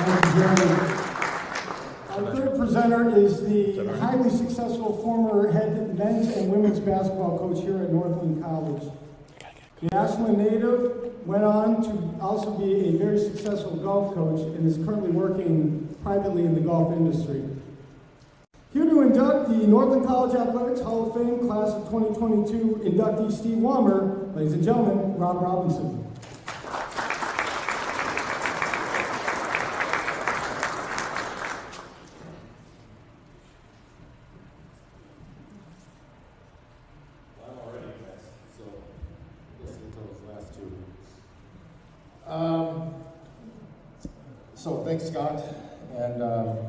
Thank you, Jeremy. Our third presenter is the highly successful former head men's and women's basketball coach here at Northland College. The Ashland native went on to also be a very successful golf coach and is currently working privately in the golf industry. Here to induct the Northland College Athletics Hall of Fame Class of 2022 inductee Steve Wammer, ladies and gentlemen, Rob Robinson. So thanks, Scott. And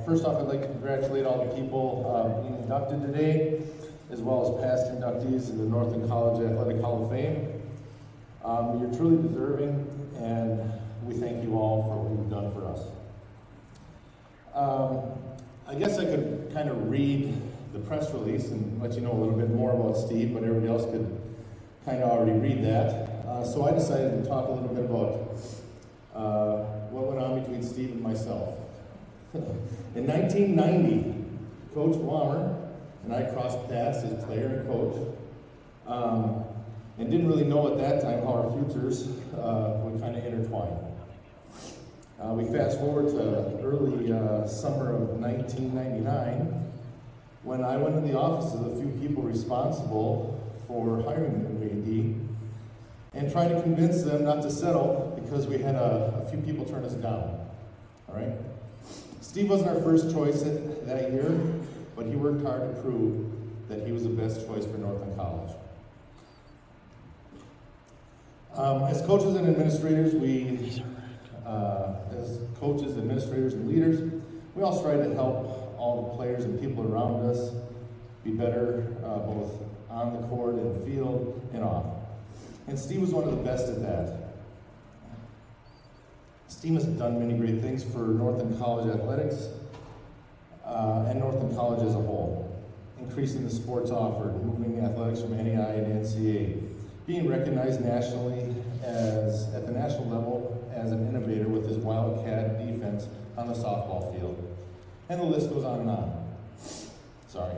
first off, I'd like to congratulate all the people being inducted today, as well as past inductees in the Northland College Athletic Hall of Fame. You're truly deserving, and we thank you all for what you've done for us. I guess I could kind of read the press release and let you know a little bit more about Steve, but everybody else could kind of already read that. So I decided to talk a little bit about what went on between Steve and myself. In 1990, Coach Wammer and I crossed paths as player and coach, and didn't really know at that time how our futures would kind of intertwine. We fast forward to early summer of 1999, when I went to the office of the few people responsible for hiring the AD, and tried to convince them not to settle because we had a few people turn us down. All right? Steve wasn't our first choice that year, but he worked hard to prove that he was the best choice for Northland College. As coaches and administrators, and leaders, we all strive to help all the players and people around us be better, both on the court and field and off. And Steve was one of the best at that. Steve has done many great things for Northland College athletics and Northland College as a whole, increasing the sports offered, moving athletics from NAI and NCAA, being recognized nationally at the national level as an innovator with his Wildcat defense on the softball field. And the list goes on and on. Sorry.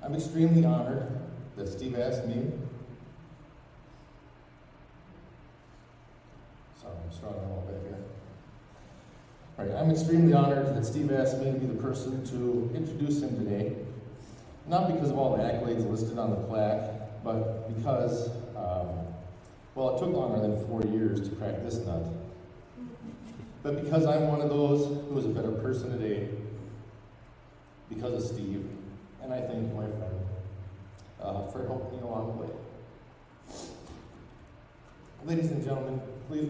I'm extremely honored that Steve asked me. Sorry, I'm struggling a little bit here. All right, I'm extremely honored that Steve asked me to be the person to introduce him today, not because of all the accolades listed on the plaque, but because, well, it took longer than 4 years to crack this nut. But because I'm one of those who is a better person today because of Steve. And I thank you, my friend, for helping me along the way. Ladies and gentlemen, please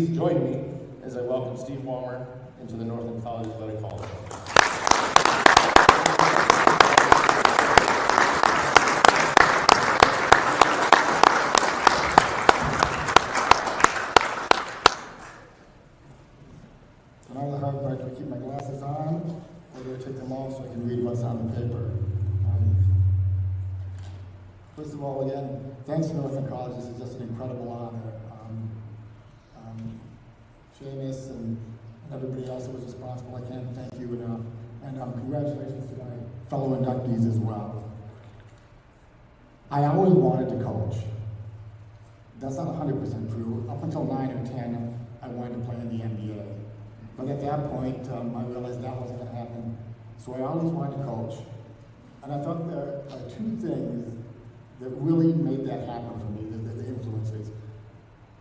join me as I welcome Steve Wammer into the Northland College Athletic Hall of Fame. So now the hard part, do I keep my glasses on? Or do I take them off so I can read what's on the paper? First of all, again, thanks to Northland College. This is just an incredible honor. Seamus and everybody else who was responsible, I can't thank you enough. And congratulations to my fellow inductees as well. I always wanted to coach. That's not 100% true. Up until 9 or 10, I wanted to play in the NBA. But at that point, I realized that wasn't going to happen. So I always wanted to coach. And I thought there are two things that really made that happen for me, the influences.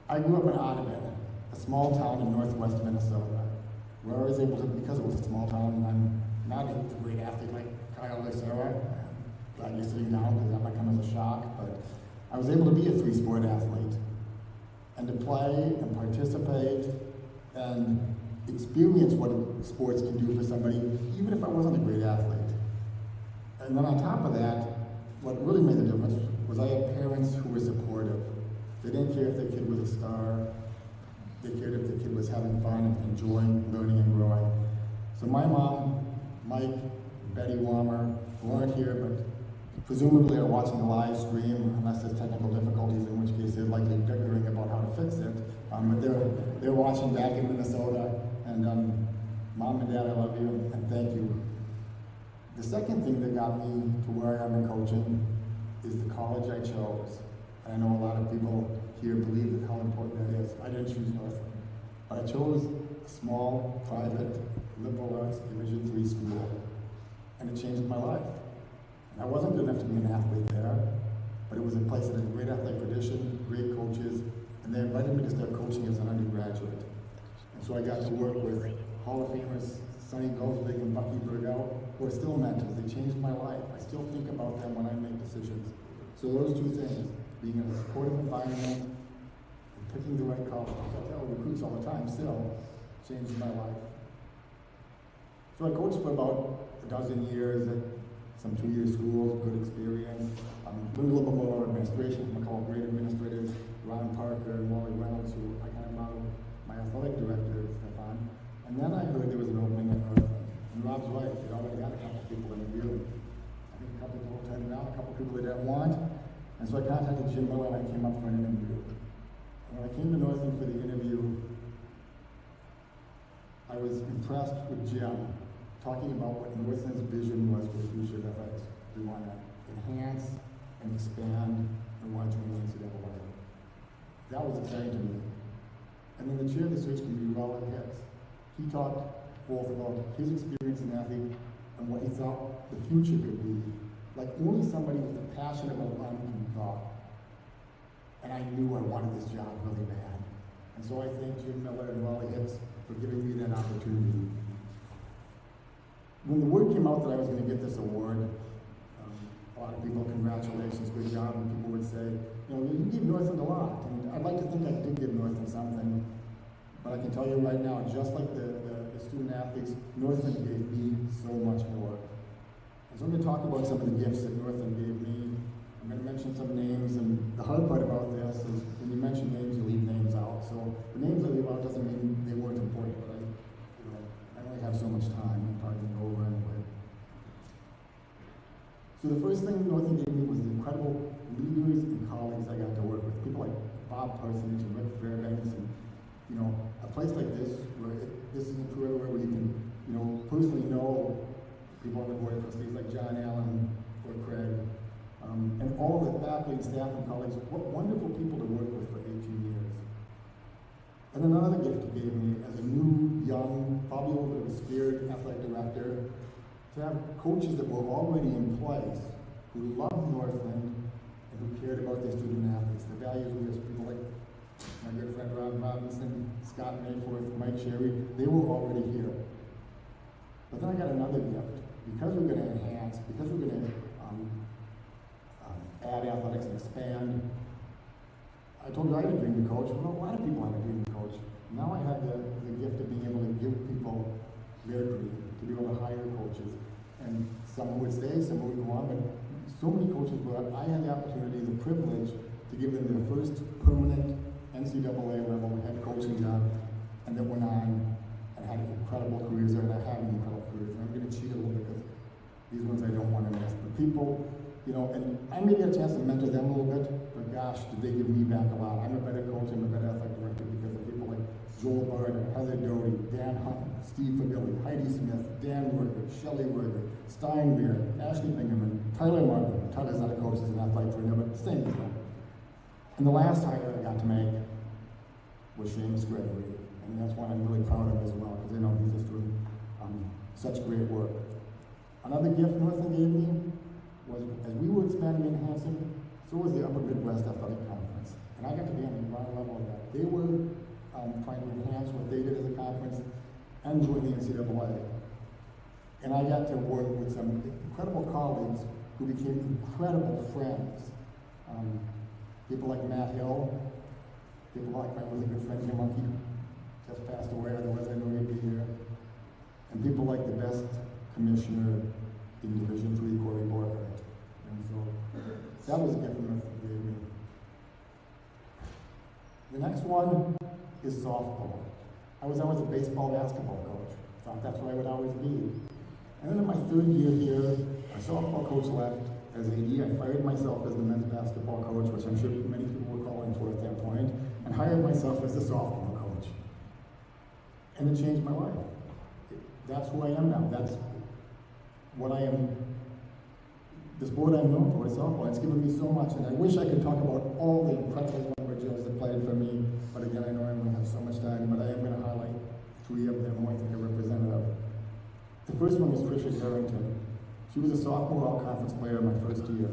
I grew up in Audubon, a small town in northwest Minnesota, where I was able to, because it was a small town, and I'm not a great athlete like Kyle or Sarah. I'm glad you're sitting down because that might come as a shock, but I was able to be a three-sport athlete and to play and participate and experience what sports can do for somebody, even if I wasn't a great athlete. And then on top of that, what really made the difference was I had parents who were supportive. They didn't care if their kid was a star. They cared if the kid was having fun and enjoying learning and growing. So my mom, Mike, Betty Wammer, who aren't here, but presumably are watching the live stream, unless there's technical difficulties, in which case they're likely bickering about how to fix it. But they're watching back in Minnesota, and Mom and Dad, I love you, and thank you. The second thing that got me to where I am in coaching is the college I chose. And I know a lot of people here believe that how important that is. I didn't choose Northland, but I chose a small, private, liberal arts Division III school, and it changed my life. And I wasn't good enough to be an athlete there, but it was a place that had a great athletic tradition, great coaches, and they invited me to start coaching as an undergraduate. And so I got to work with Hall of Famers Sonny Goldsbig and Bucky Burgell, who are still mentors. They changed my life. I still think about them when I make decisions. So those two things, being in a supportive environment and picking the right college, I tell recruits all the time still, changed my life. So I coached for about a dozen years at some 2-year schools, good experience. Learned a little bit more about administration from a couple of great administrators, Ron Parker and Wally Reynolds, who I kind of modeled my athletic director, Stefan. And then I heard there was an opening at Northland. And Rob's right, they already had a couple people interviewing. I think a couple people turned down, a couple people they didn't want. And so I contacted Jim Miller and I came up for an interview. And when I came to Northland for the interview, I was impressed with Jim talking about what Northland's vision was for the future of athletics. We want to enhance and expand and want to join the NCAA. That was exciting to me. And then the chair of the search committee, Robert Hicks, he talked both about his experience in athlete and what he thought the future could be, like only somebody with a passion about running can talk. And I knew I wanted this job really bad. And so I thank Jim Miller and Wally Hicks for giving me that opportunity. When the word came out that I was going to get this award, a lot of people, congratulations, good job, and people would say, you know, you gave Northland a lot. And I'd like to think I did give Northland something. But I can tell you right now, just like the student athletes, Northland gave me so much more. And so I'm going to talk about some of the gifts that Northland gave me. I'm going to mention some names, and the hard part about this is when you mention names, you leave names out. So the names I leave out doesn't mean they weren't important, but I only have so much time. I'm probably going to go over anyway. So the first thing Northland gave me was the incredible leaders and colleagues I got to work with. People like Bob Parsonage and Rick Fairbanks, and you know, a place like this, where this is a career where you can, you know, personally know people on the board of trustees like John Allen or Craig, and all the faculty and staff and colleagues. What wonderful people to work with for 18 years. And then another gift he gave me as a new, young, probably a little bit of a scared athletic director, to have coaches that were already in place who loved Northland and who cared about their student athletes. The values leaders, people like my good friend Rob Robinson, Scott Mayforth, Mike Sherry, they were already here. But then I got another gift. Because we're going to enhance, because we're going to add athletics and expand, I told you I had a dream to coach. Well, a lot of people have a dream to coach. Now I have the gift of being able to give people their dream, to be able to hire coaches. And some would stay, some would go on, but so many coaches, but I had the opportunity, the privilege, to give them their first permanent NCAA level head coaching job, and that went on and had incredible careers there, and are having incredible careers. And I'm going to cheat a little bit because these ones I don't want to miss. But people, you know, and I may get a chance to mentor them a little bit, but gosh, did they give me back a lot. I'm a better coach, I'm a better athletic director because of people like Joel Barter, Heather Doty, Dan Hunt, Steve Fagilli, Heidi Smith, Dan Werger, Shelley Werger, Stein Beer, Ashley Bingerman, Tyler Martin. Tyler's not a coach, he's an athletic trainer, but same people. And the last hire I got to make was Seamus Gregory, and that's one I'm really proud of as well, because I know he's just doing such great work. Another gift Northland gave me was, as we were expanding and enhancing, so was the Upper Midwest Athletic Conference. And I got to be on the ground level of that. They were trying to enhance what they did as a conference and join the NCAA. And I got to work with some incredible colleagues who became incredible friends. People like Matt Hill, people like my really good friend Jim Monkey, just passed away, otherwise I know he'd be here. And people like the best commissioner in Division III, Corey Borghardt. And so that was a gift Northland gave me. The next one is softball. I was always a baseball, basketball coach. Thought that's what I would always be. And then in my third year here, our softball coach left, as AD, I fired myself as the men's basketball coach, which I'm sure many people were calling for at that point, and hired myself as the softball coach. And it changed my life. That's who I am now. That's what I am. The sport I'm known for is softball. It's given me so much, and I wish I could talk about all the incredible lumberjacks that played for me, but again, I know I only have so much time, but I am going to highlight 3 of them who I think are representative. The first one is Trisha Harrington. She was a sophomore all-conference player my first year,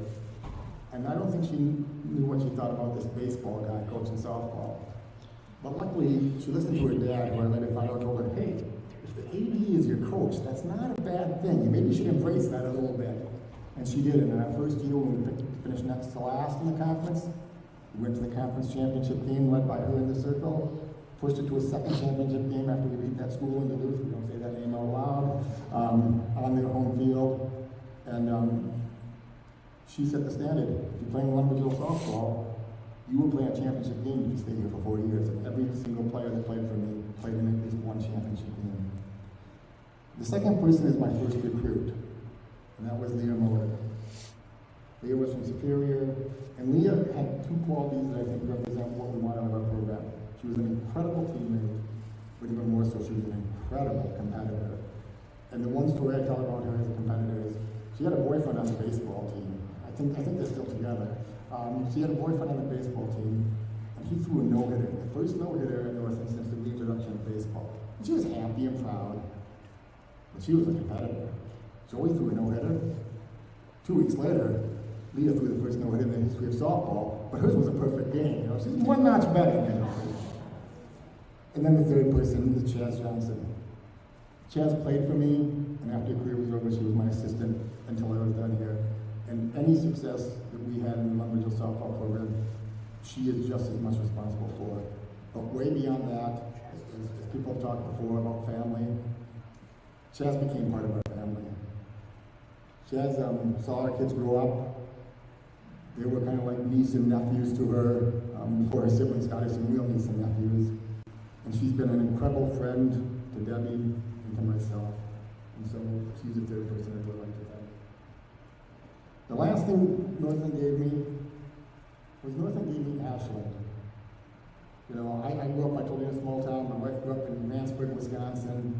and I don't think she knew what she thought about this baseball guy coaching softball. But luckily, she listened to her dad, who I later found out told her, hey, if the AD is your coach, that's not a bad thing. You maybe should embrace that a little bit. And she did, and in our first year, when we finished next to last in the conference, we went to the conference championship game led by her in the circle, pushed it to a second championship game after we beat that school in Duluth, we don't say that name out loud, on their home field. And she set the standard. If you're playing Lumberjill softball, you will play a championship game if you stay here for 4 years. And every single player that played for me played in at least one championship game. The second person is my first recruit, and that was Leah Miller. Leah was from Superior, and Leah had 2 qualities that I think represent what we want out of our program. She was an incredible teammate, but even more so, she was an incredible competitor. And the one story I tell about her as a competitor is she had a boyfriend on the baseball team. I think they're still together. She had a boyfriend on the baseball team, and he threw a no-hitter, the first no-hitter at Northland since the reintroduction of baseball. And she was happy and proud, but she was a competitor. Joey threw a no-hitter. 2 weeks later, Leah threw the first no-hitter in the history of softball, but hers was a perfect game. You know, she's one notch better. You know. And then the third person is Chaz Johnson. Chaz played for me, and after her career was over, she was my assistant until I was done here. And any success that we had in the Lumberjill softball program, she is just as much responsible for. But way beyond that, as people have talked before about family, Chaz became part of our family. Chaz saw our kids grow up. They were kind of like niece and nephews to her. Before her siblings got her some real niece and nephews. And she's been an incredible friend to Debbie and to myself. And so she's the third person I would like to thank. The last thing Northland gave me Ashland. You know, I grew up, I told you, in a small town. My wife grew up in Mansburg, Wisconsin.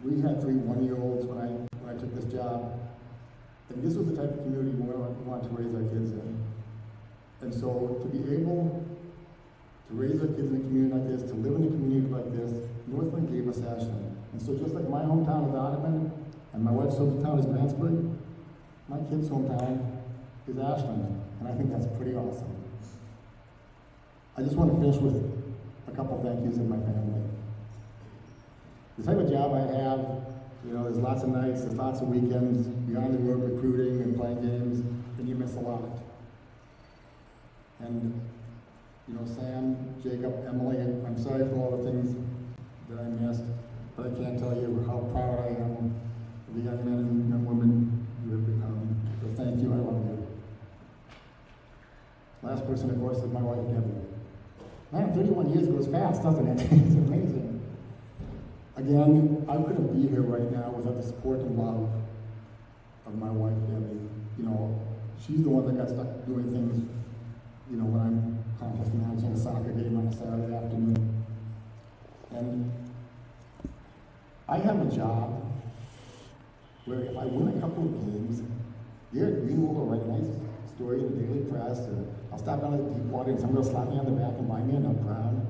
We had 3 one-year-olds when I took this job. And this was the type of community we wanted to raise our kids in. And so to be able to raise our kids in a community like this, to live in a community like this, Northland gave us Ashland. And so just like my hometown is Ottoman, and my wife's hometown is Mansburg, my kid's hometown is Ashland. And I think that's pretty awesome. I just want to finish with a couple thank yous of my family. The type of job I have, you know, there's lots of nights, there's lots of weekends, beyond the road recruiting and playing games, and you miss a lot. And, you know, Sam, Jacob, Emily, I'm sorry for all the things that I missed, but I can't tell you how proud I am of the young men and young women you have become. So thank you, I love you. Last person, of course, is my wife, Debbie. Man, 31 years goes fast, doesn't it? It's amazing. Again, I couldn't be here right now without the support and love of my wife, Debbie. You know, she's the one that got stuck doing things, you know, when I'm contest managing a soccer game on a Saturday afternoon. And I have a job where if I win a couple of games, here at Greenwood will write a nice story in the Daily Press, or I'll stop down at Deepwater and somebody will slap me on the back and buy me a nut brown.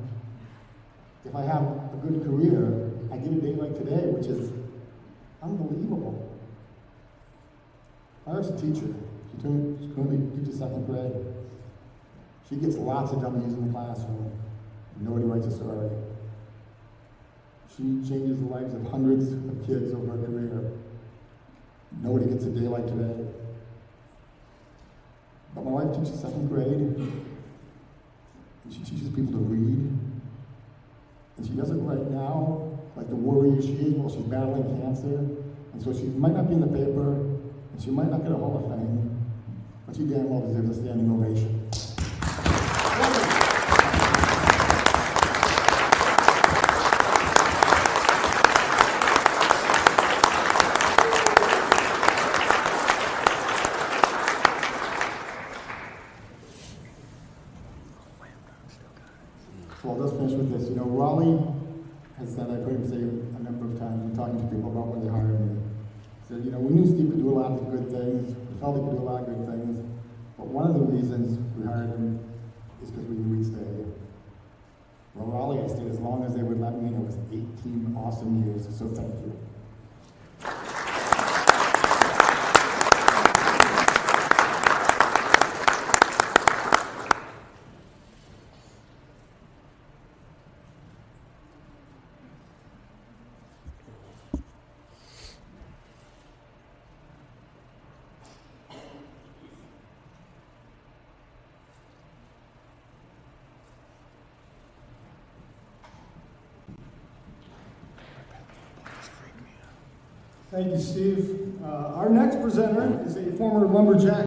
If I have a good career, I get a day like today, which is unbelievable. My wife's a teacher. She currently teaches 2nd grade. She gets lots of W's in the classroom. Nobody writes a story. She changes the lives of hundreds of kids over her career. Nobody gets a day like today. But my wife teaches 2nd grade, and she teaches people to read. And she does it right now, like the warrior she is while she's battling cancer. And so she might not be in the paper, and she might not get a Hall of Fame, but she damn well deserves a standing ovation. lot of good things. We felt he could do a lot of good things. But one of the reasons we hired him is because we knew he'd stay. Well, Raleigh, I stayed as long as they would let me, and it was 18 awesome years, so thank you. Thank you, Steve. Our next presenter is a former lumberjack